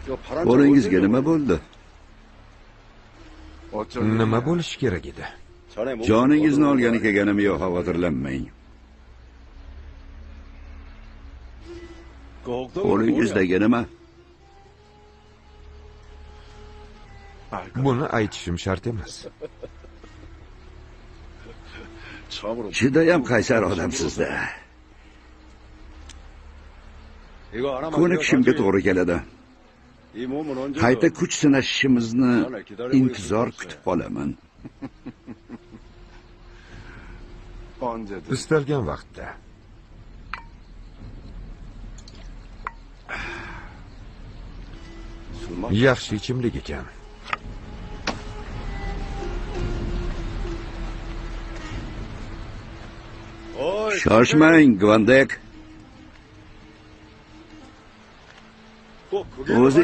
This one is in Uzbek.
Qo'lingizga nima bo'ldi? Nima bo'lishi kerak edi? Joningizni olgani kelganim yo'q, xavotirlanmang. Qo'lingizdagi nima? Buni aytishim shart emas. Judayam qaysar odamsiz-da. Ko'nikishimga to'g'ri keladi. Qayta kuch sinashishimizni intizor kutib qolaman. Istalgan vaqtda. Yaxshi ichimlik ekan. Shoshmang, Gvandek. O'zi